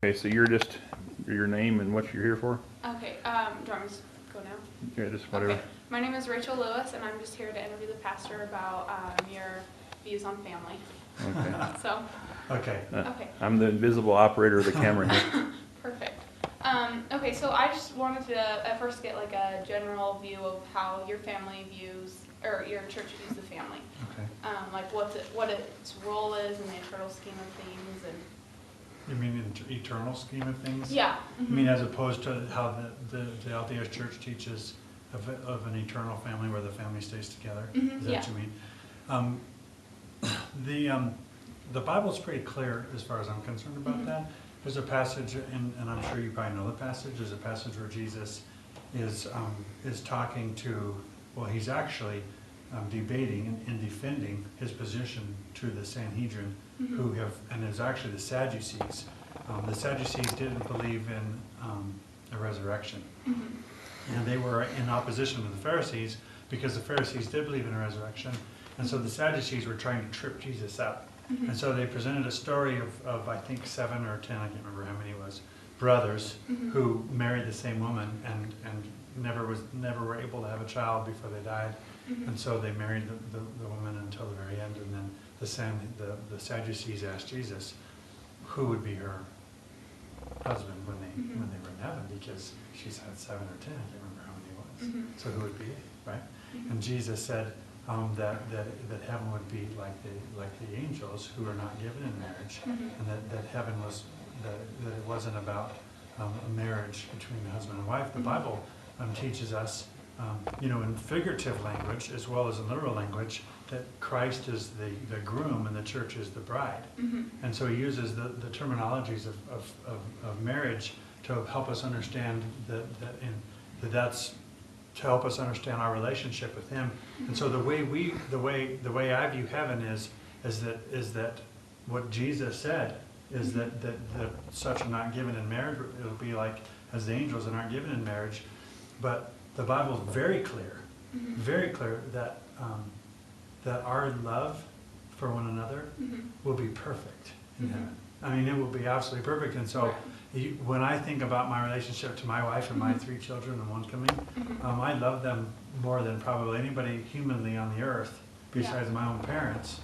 Okay, so you're just, your name and what you're here for? Okay, do you want me to go now? Yeah, just whatever. Okay. My name is Rachel Lewis, and I'm just here to interview the pastor about your views on family. Okay. So. Okay. Okay. I'm the invisible operator of the camera here. Perfect. Okay, so I just wanted to at first get like a general view of how your family views, or your church views the family. Okay. Like what its role is in the eternal scheme of things, and. You mean in the eternal scheme of things? Yeah. I mean, as opposed to how the LDS Church teaches of an eternal family where the family stays together? Is that what you mean? The Bible's pretty clear as far as I'm concerned about that. There's a passage, and I'm sure you probably know the passage, there's a passage where Jesus is talking to, well, he's actually debating and defending his position to the Sanhedrin, who have, and it's actually the Sadducees. The Sadducees didn't believe in a resurrection. And they were in opposition to the Pharisees because the Pharisees did believe in a resurrection. And so the Sadducees were trying to trip Jesus up. And so they presented a story of I think 7 or 10, I can't remember how many it was, brothers who married the same woman and never were able to have a child before they died. And so they married the woman until the very end, and then the Sadducees asked Jesus who would be her husband when they were in heaven, because she's had 7 or 10, I can't remember how many it was. So who would be it, right? And Jesus said that heaven would be like the angels who are not given in marriage, and that heaven was that it wasn't about a marriage between the husband and wife. The Bible teaches us, in figurative language as well as in literal language, that Christ is the groom and the church is the bride. And so he uses the terminologies of marriage to help us understand that's to help us understand our relationship with him. And so the way I view heaven is that what Jesus said is that such are not given in marriage. It'll be like as the angels that aren't given in marriage. But the Bible is very clear that that our love for one another will be perfect in heaven. I mean, it will be absolutely perfect. And so when I think about my relationship to my wife and my 3 children and one coming, I love them more than probably anybody humanly on the earth besides my own parents.